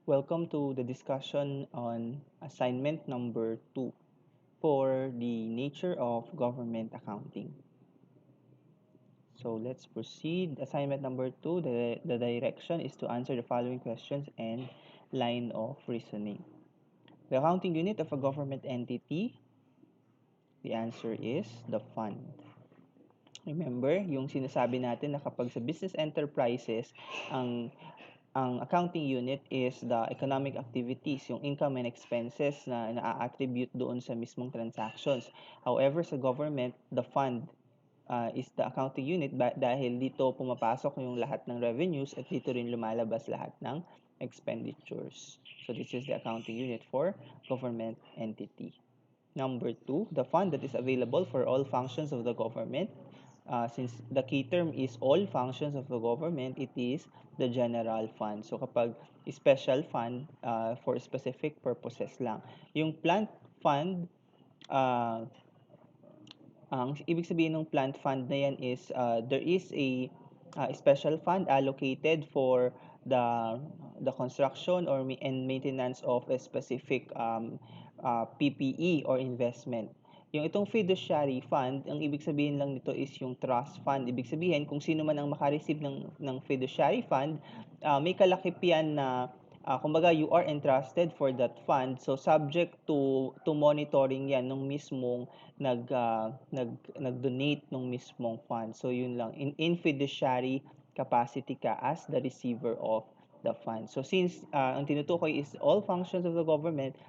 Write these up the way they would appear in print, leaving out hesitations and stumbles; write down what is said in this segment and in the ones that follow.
Welcome to the discussion on assignment number 2 for the nature of government accounting. So let's proceed. Assignment number 2, the direction is to answer the following questions and line of reasoning. The accounting unit of a government entity, the answer is the fund. Remember, yung sinasabi natin na kapag sa business enterprises, ang accounting unit is the economic activities, yung income and expenses na na-attribute doon sa mismong transactions. However, sa government, the fund is the accounting unit dahil dito pumapasok yung lahat ng revenues at dito rin lumalabas lahat ng expenditures. So this is the accounting unit for government entity. Number 2, the fund that is available for all functions of the government. Since the key term is all functions of the government, it is the general fund. So kapag special fund, for specific purposes lang. Yung plant fund, ang ibig sabihin ng plant fund na yan is there is a special fund allocated for the construction and maintenance of a specific PPE or investment. Yung itong fiduciary fund, ang ibig sabihin lang nito is yung trust fund. Ibig sabihin, kung sino man ang makareceive ng fiduciary fund, may kalakipian na kumbaga you are entrusted for that fund. So subject to monitoring yan nung mismong nag-donate nung mismong fund. So yun lang, in fiduciary capacity ka as the receiver of the fund. So since ang tinutukoy is all functions of the government,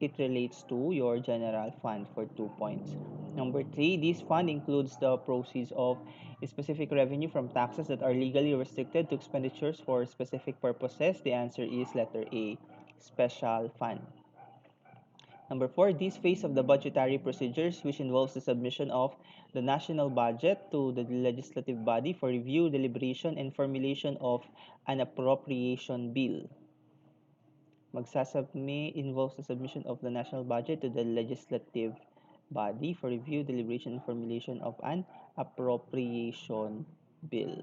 it relates to your general fund for 2 points. Number 3, this fund includes the proceeds of specific revenue from taxes that are legally restricted to expenditures for specific purposes. The answer is letter A, special fund. Number 4, this phase of the budgetary procedures, which involves the submission of the national budget to the legislative body for review, deliberation, and formulation of an appropriation bill. Involves the submission of the national budget to the legislative body for review, deliberation, and formulation of an appropriation bill.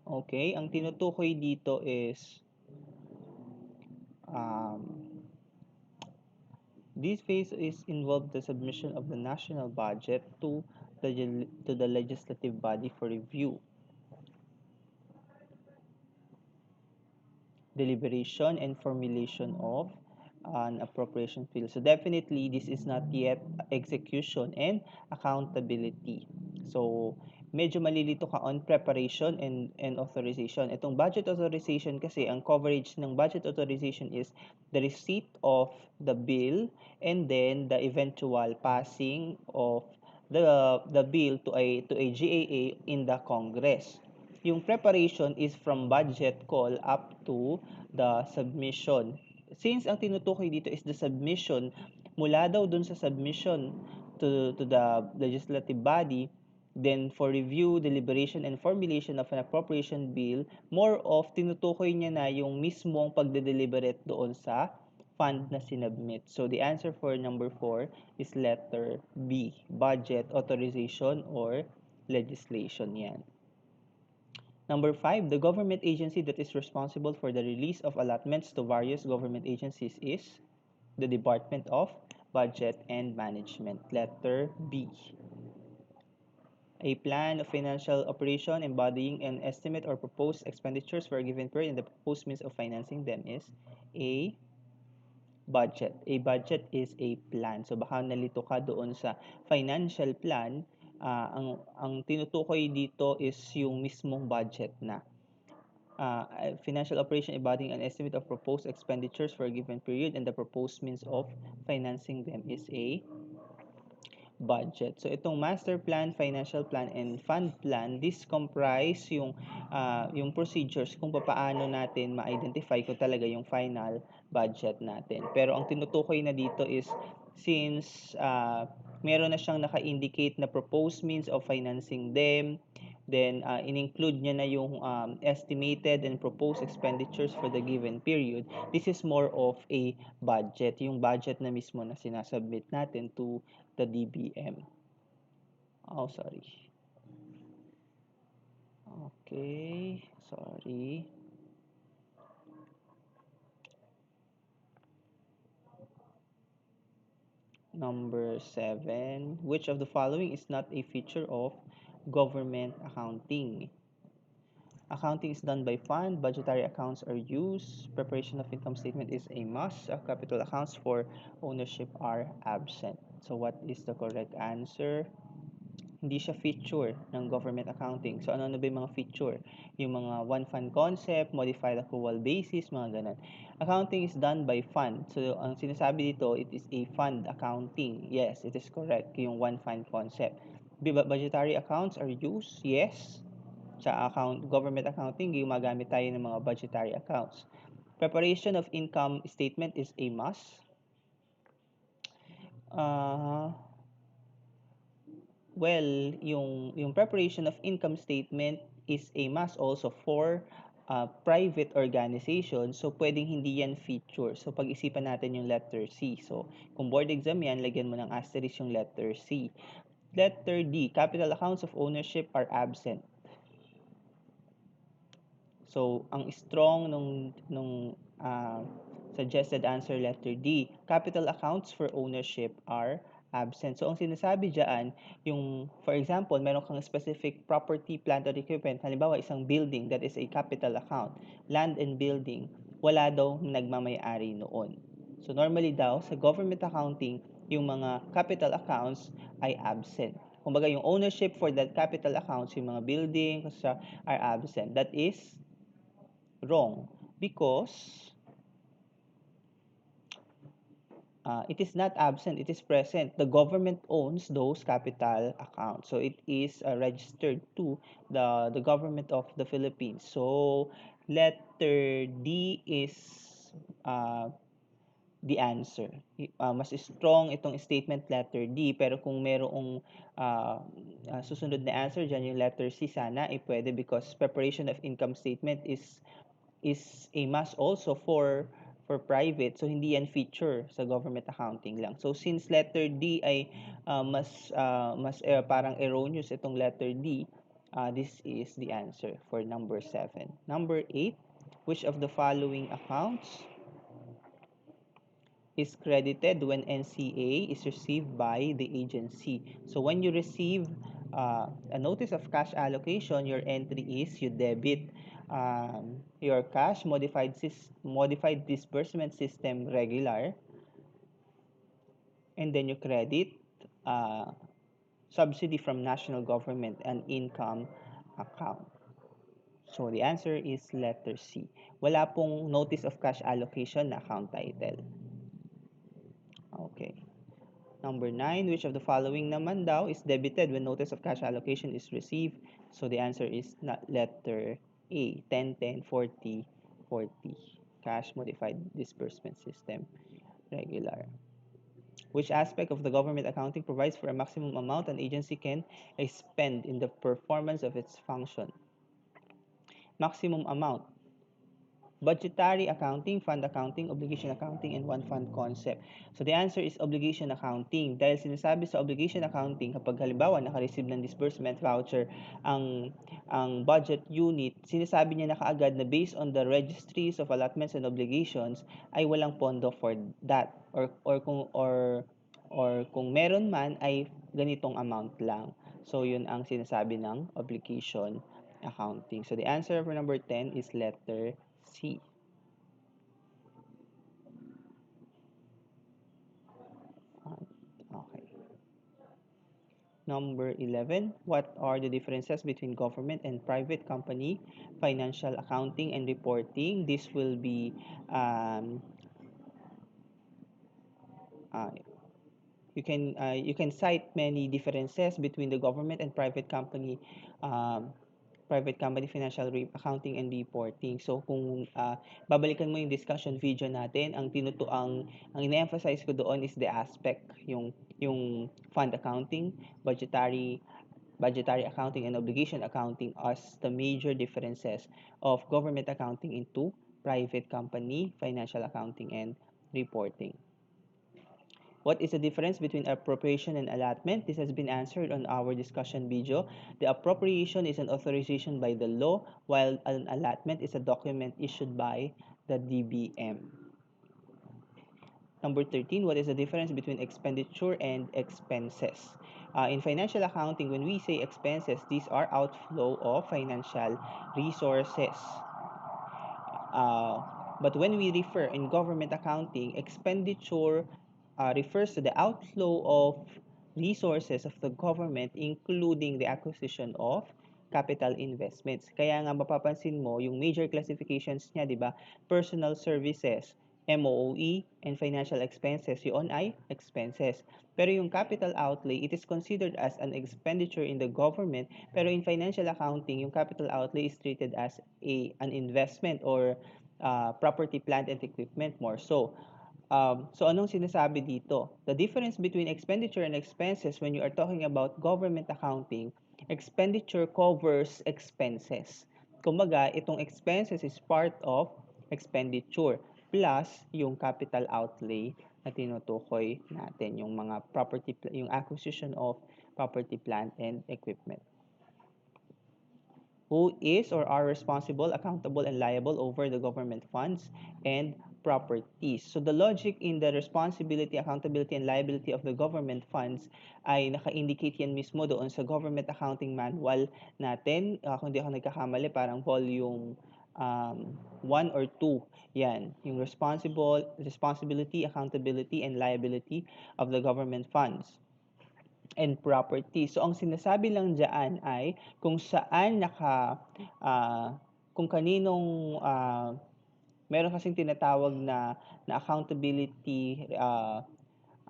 Okay, ang tinutukoy dito is this phase is involved the submission of the national budget to the legislative body for review, deliberation, and formulation of an appropriation bill. So definitely, this is not yet execution and accountability. So, medyo malilito ka on preparation and authorization. Itong budget authorization kasi, ang coverage ng budget authorization is the receipt of the bill and then the eventual passing of the bill to a GAA in the Congress. Yung preparation is from budget call up to the submission. Since ang tinutukoy dito is the submission, mula daw dun sa submission to the legislative body, then for review, deliberation, and formulation of an appropriation bill, more of tinutukoy niya na yung mismong pagde-deliberate doon sa fund na sinubmit. So the answer for number 4 is letter B, budget authorization or legislation yan. Number 5, the government agency that is responsible for the release of allotments to various government agencies is the Department of Budget and Management. Letter B. A plan of financial operation embodying an estimate or proposed expenditures for a given period and the proposed means of financing them is a budget. A budget is a plan. So baka nalito ka doon sa financial plan, ang tinutukoy dito is yung mismong budget na. Financial operation embodying an estimate of proposed expenditures for a given period and the proposed means of financing them is a budget. So itong master plan, financial plan, and fund plan, this comprise yung procedures kung paano natin ma-identify kung talaga yung final budget natin. Pero ang tinutukoy na dito is since meron na siyang naka-indicate na proposed means of financing them, then in-include niya na yung estimated and proposed expenditures for the given period. This is more of a budget, yung budget na mismo na sinasubmit natin to the DBM. Oh, sorry. Okay, sorry. Number 7. Which of the following is not a feature of government accounting? Accounting is done by fund, budgetary accounts are used, preparation of income statement is a must, capital accounts for ownership are absent. So what is the correct answer? Hindi siya feature ng government accounting. So ano ba yung mga feature? Yung mga one fund concept, modified accrual basis, mga ganun. Accounting is done by fund. So ang sinasabi dito, it is a fund accounting. Yes, it is correct, yung one fund concept. Budgetary accounts are used? Yes. Sa government accounting, gumagamit tayo ng mga budgetary accounts. Preparation of income statement is a must. Uh, well, yung preparation of income statement is a must also for private organization. So, pwedeng hindi yan feature. So, pag-isipan natin yung letter C. So, kung board exam yan, lagyan mo ng asterisk yung letter C. Letter D, capital accounts of ownership are absent. So, ang strong nung suggested answer letter D, capital accounts for ownership are absent. So, ang sinasabi diyan, yung for example, meron kang specific property, plant or equipment, halimbawa isang building, that is a capital account. Land and building, wala daw nagmamay-ari noon. So, normally daw sa government accounting, yung mga capital accounts ay absent. Kumbaga, yung ownership for that capital accounts, yung mga building, are absent. That is wrong because it is not absent, it is present. The government owns those capital accounts. So it is registered to the government of the Philippines. So letter D is uh, the answer. Mas strong itong statement letter D, pero kung merong susunod na answer dyan, yung letter C sana, pwede because preparation of income statement is a must also for private. So hindi yan feature sa government accounting lang. So since letter D ay parang erroneous itong letter D, this is the answer for number 7. Number 8, which of the following accounts is credited when NCA is received by the agency? So when you receive a notice of cash allocation, your entry is you debit your cash modified disbursement system regular, and then you credit uh, subsidy from national government and income account. So the answer is letter C. Wala pong notice of cash allocation na account title. Okay. Number 9, which of the following naman daw is debited when notice of cash allocation is received? So the answer is not letter A, 10, 10, 40, 40. Cash modified disbursement system, regular. Which aspect of the government accounting provides for a maximum amount an agency can expend in the performance of its function? Maximum amount. Budgetary accounting, fund accounting, obligation accounting, and one fund concept. So the answer is obligation accounting. Dahil sinasabi sa obligation accounting, kapag halimbawa naka-receive ng disbursement voucher ang budget unit, sinasabi niya na kaagad na based on the registries of allotments and obligations ay walang pondo for that, or kung meron man ay ganitong amount lang. So yun ang sinasabi ng obligation accounting. So the answer for number 10 is letter C. Okay. Number 11, what are the differences between government and private company financial accounting and reporting? This will be uh, you can cite many differences between the government and private company financial accounting and reporting. So kung babalikan mo yung discussion video natin, ang ine-emphasize ko doon is the aspect, yung fund accounting, budgetary accounting, and obligation accounting as the major differences of government accounting into private company financial accounting and reporting. What is the difference between appropriation and allotment? This has been answered on our discussion video. The appropriation is an authorization by the law, while an allotment is a document issued by the DBM. Number 13, what is the difference between expenditure and expenses? In financial accounting, when we say expenses, these are outflow of financial resources. Uh, but when we refer in government accounting, expenditure refers to the outflow of resources of the government, including the acquisition of capital investments. Kaya nga mapapansin mo, yung major classifications niya, di ba? Personal services, MOOE, and financial expenses. Yun ay expenses. Pero yung capital outlay, it is considered as an expenditure in the government. Pero in financial accounting, yung capital outlay is treated as an investment or property, plant, and equipment more. So anong sinasabi dito? The difference between expenditure and expenses when you are talking about government accounting, expenditure covers expenses. Kumbaga, itong expenses is part of expenditure plus yung capital outlay na tinutukoy natin, yung mga property, yung acquisition of property, plant, and equipment. Who is or are responsible, accountable, and liable over the government funds and properties. So the logic in the responsibility, accountability, and liability of the government funds ay naka-indicate yan mismo doon sa government accounting manual natin. Kung di ako nagkakamali, parang volume 1 or 2. Yan, yung responsibility, accountability, and liability of the government funds and property. So ang sinasabi lang diyan ay kung saan kung kaninong meron kasing tinatawag na accountability,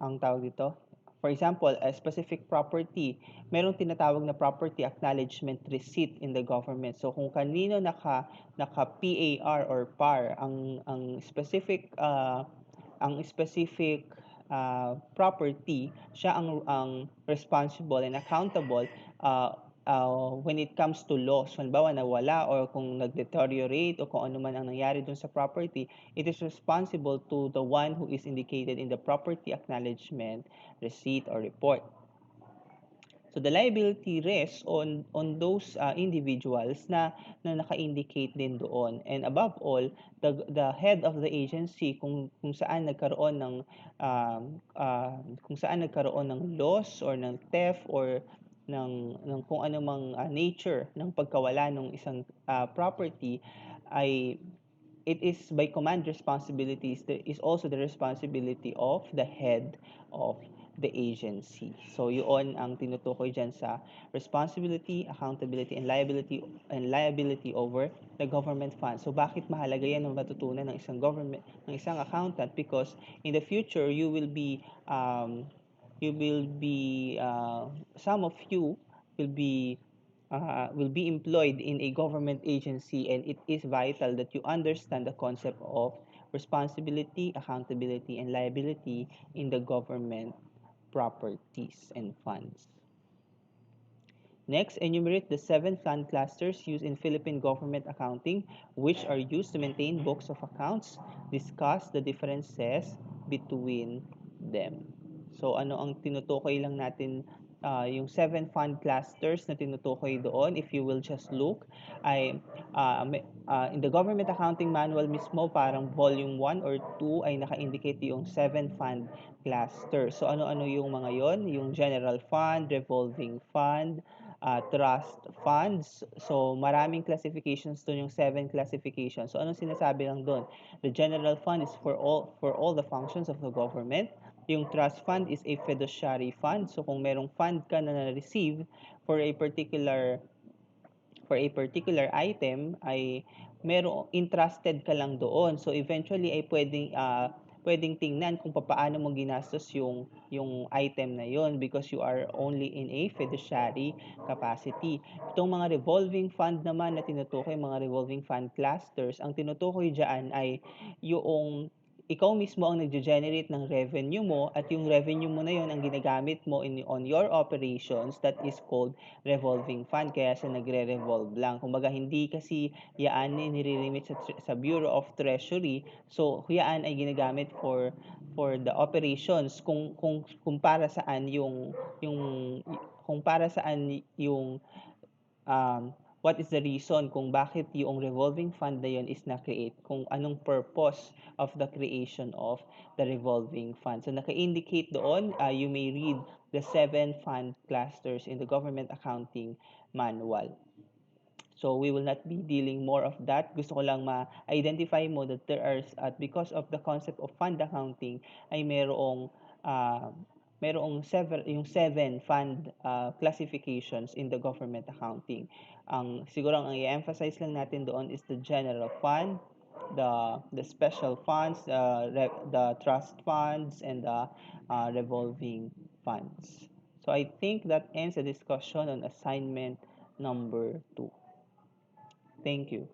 ang tawag dito. For example, a specific property, merong tinatawag na property acknowledgement receipt in the government. So kung kanino naka PAR or PAR property, siya ang responsible and accountable when it comes to loss. Halimbawa, nawala or kung nag-deteriorate o kung ano man ang nangyari dun sa property, it is responsible to the one who is indicated in the property acknowledgement receipt or report. So the liability rests on those individuals na naka-indicate din doon. And above all, the head of the agency kung saan nagkaroon ng loss or ng theft or ng kung anumang nature ng pagkawala ng isang property ay it is by command responsibilities, there is also the responsibility of the head of the agency. So yun ang tinutukoy dyan sa responsibility, accountability, and liability over the government funds. So bakit mahalaga yan ang matutunan ng isang accountant? Because in the future some of you will be employed in a government agency, and it is vital that you understand the concept of responsibility, accountability, and liability in the government properties and funds. Next, enumerate the 7 fund clusters used in Philippine government accounting, which are used to maintain books of accounts. Discuss the differences between them. So ano ang tinutukoy lang natin, yung 7 fund clusters na tinutukoy doon, if you will just look, ay in the government accounting manual mismo, parang volume 1 or 2 ay naka-indicate yung 7 fund clusters. So ano-ano yung mga yon? Yung general fund, revolving fund, trust funds. So maraming classifications doon, yung 7 classifications. So anong sinasabi lang doon? The general fund is for all the functions of the government. Yung trust fund is a fiduciary fund. So kung merong fund ka na na-receive for a particular item, ay merong entrusted ka lang doon. So eventually ay pwedeng tingnan kung paano mo ginastos yung item na yon because you are only in a fiduciary capacity. Itong mga revolving fund naman na tinutukoy, mga revolving fund clusters, ang tinutukoy diyan ay yung ikaw mismo ang nagge-generate ng revenue mo at yung revenue mo na yun ang ginagamit mo on your operations, that is called revolving fund. Kaya siya nagre-revolve lang. Kumbaga hindi kasi yaan nire-remit sa Bureau of Treasury. So yaan ay ginagamit for the operations kung para saan yung kung para saan yung what is the reason kung bakit yung revolving fund na yun is na-create, kung anong purpose of the creation of the revolving fund. So naka-indicate doon, you may read the 7 fund clusters in the government accounting manual. So we will not be dealing more of that. Gusto ko lang ma-identify mo that there are, at because of the concept of fund accounting, ay uh, yung 7 fund classifications in the government accounting. Siguro ang i-emphasize lang natin doon is the general fund, the special funds, the trust funds, and the revolving funds. So I think that ends the discussion on assignment number 2. Thank you.